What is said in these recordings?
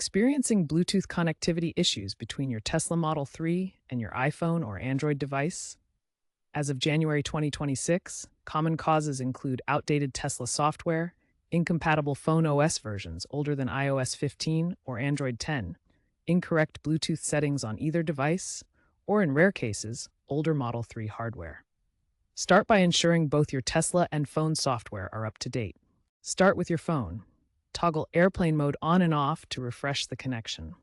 Experiencing Bluetooth connectivity issues between your Tesla Model 3 and your iPhone or Android device? As of January 2026, common causes include outdated Tesla software, incompatible phone OS versions older than iOS 15 or Android 10, incorrect Bluetooth settings on either device, or in rare cases, older Model 3 hardware. Start by ensuring both your Tesla and phone software are up to date. Start with your phone. Toggle airplane mode on and off to refresh the connection.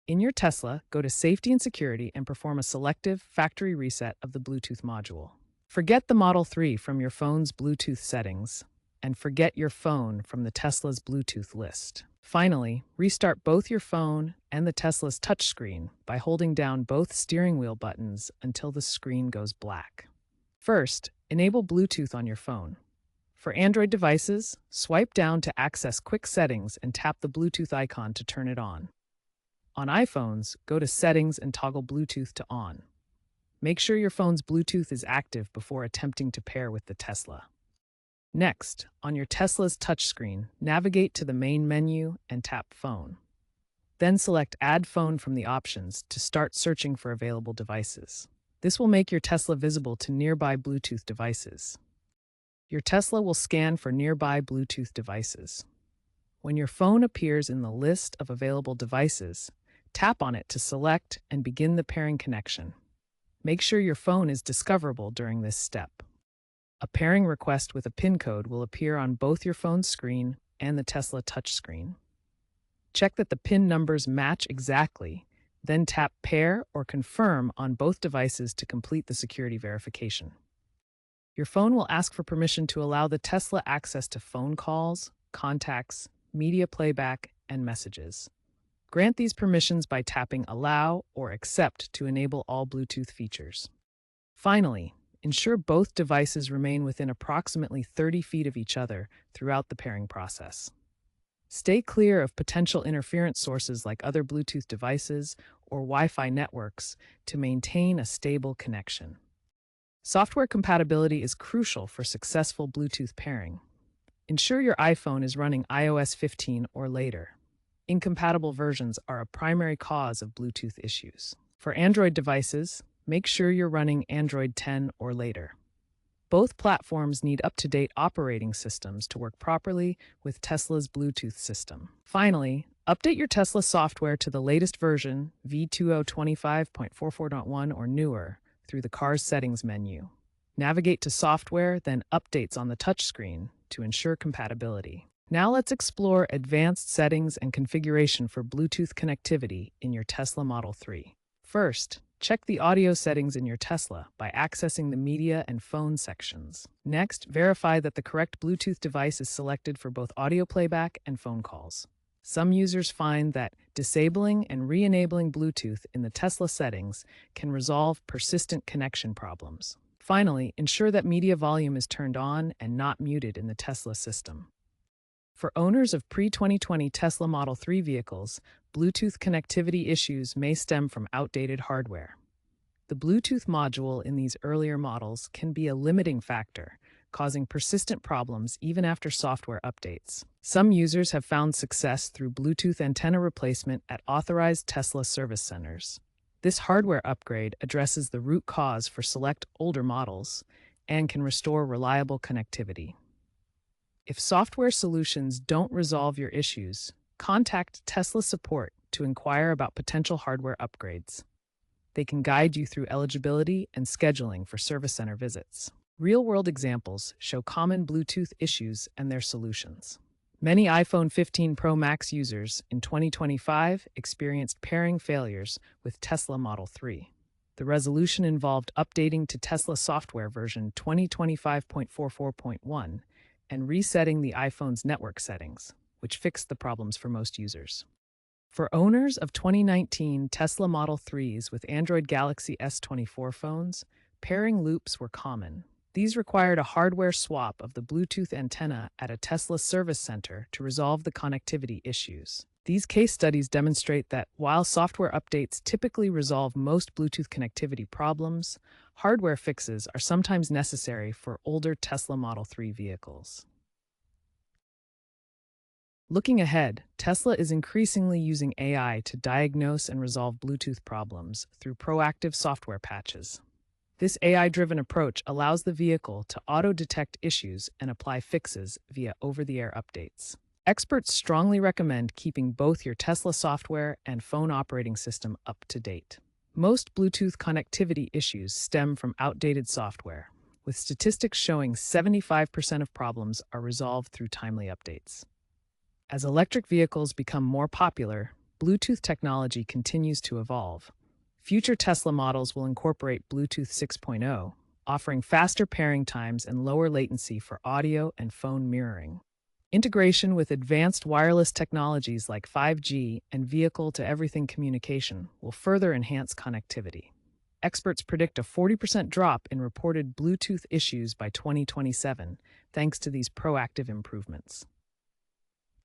In your Tesla, go to Safety and Security and perform a selective factory reset of the Bluetooth module. Forget the Model 3 from your phone's Bluetooth settings, and forget your phone from the Tesla's Bluetooth list. Finally, restart both your phone and the Tesla's touchscreen by holding down both steering wheel buttons until the screen goes black. First, enable Bluetooth on your phone. For Android devices, swipe down to access quick settings and tap the Bluetooth icon to turn it on. On iPhones, go to Settings and toggle Bluetooth to on. Make sure your phone's Bluetooth is active before attempting to pair with the Tesla. Next, on your Tesla's touchscreen, navigate to the main menu and tap Phone. Then select Add Phone from the options to start searching for available devices. This will make your Tesla visible to nearby Bluetooth devices. Your Tesla will scan for nearby Bluetooth devices. When your phone appears in the list of available devices, tap on it to select and begin the pairing connection. Make sure your phone is discoverable during this step. A pairing request with a PIN code will appear on both your phone's screen and the Tesla touchscreen. Check that the PIN numbers match exactly, then tap Pair or Confirm on both devices to complete the security verification. Your phone will ask for permission to allow the Tesla access to phone calls, contacts, media playback, and messages. Grant these permissions by tapping Allow or Accept to enable all Bluetooth features. Finally, ensure both devices remain within approximately 30 feet of each other throughout the pairing process. Stay clear of potential interference sources like other Bluetooth devices or Wi-Fi networks to maintain a stable connection. Software compatibility is crucial for successful Bluetooth pairing. Ensure your iPhone is running iOS 15 or later. Incompatible versions are a primary cause of Bluetooth issues. For Android devices, make sure you're running Android 10 or later. Both platforms need up-to-date operating systems to work properly with Tesla's Bluetooth system. Finally, update your Tesla software to the latest version, v2025.44.1 or newer, through the car's settings menu. Navigate to Software, then Updates on the touchscreen to ensure compatibility. Now let's explore advanced settings and configuration for Bluetooth connectivity in your Tesla Model 3. First, check the audio settings in your Tesla by accessing the Media and Phone sections. Next, verify that the correct Bluetooth device is selected for both audio playback and phone calls. Some users find that disabling and re-enabling Bluetooth in the Tesla settings can resolve persistent connection problems. Finally, ensure that media volume is turned on and not muted in the Tesla system. For owners of pre-2020 Tesla Model 3 vehicles, Bluetooth connectivity issues may stem from outdated hardware. The Bluetooth module in these earlier models can be a limiting factor, causing persistent problems even after software updates. Some users have found success through Bluetooth antenna replacement at authorized Tesla service centers. This hardware upgrade addresses the root cause for select older models and can restore reliable connectivity. If software solutions don't resolve your issues, contact Tesla support to inquire about potential hardware upgrades. They can guide you through eligibility and scheduling for service center visits. Real-world examples show common Bluetooth issues and their solutions. Many iPhone 15 Pro Max users in 2025 experienced pairing failures with Tesla Model 3. The resolution involved updating to Tesla software version 2025.44.1 and resetting the iPhone's network settings, which fixed the problems for most users. For owners of 2019 Tesla Model 3s with Android Galaxy S24 phones, pairing loops were common. These required a hardware swap of the Bluetooth antenna at a Tesla service center to resolve the connectivity issues. These case studies demonstrate that while software updates typically resolve most Bluetooth connectivity problems, hardware fixes are sometimes necessary for older Tesla Model 3 vehicles. Looking ahead, Tesla is increasingly using AI to diagnose and resolve Bluetooth problems through proactive software patches. This AI-driven approach allows the vehicle to auto-detect issues and apply fixes via over-the-air updates. Experts strongly recommend keeping both your Tesla software and phone operating system up to date. Most Bluetooth connectivity issues stem from outdated software, with statistics showing 75% of problems are resolved through timely updates. As electric vehicles become more popular, Bluetooth technology continues to evolve. Future Tesla models will incorporate Bluetooth 6.0, offering faster pairing times and lower latency for audio and phone mirroring. Integration with advanced wireless technologies like 5G and vehicle-to-everything communication will further enhance connectivity. Experts predict a 40% drop in reported Bluetooth issues by 2027, thanks to these proactive improvements.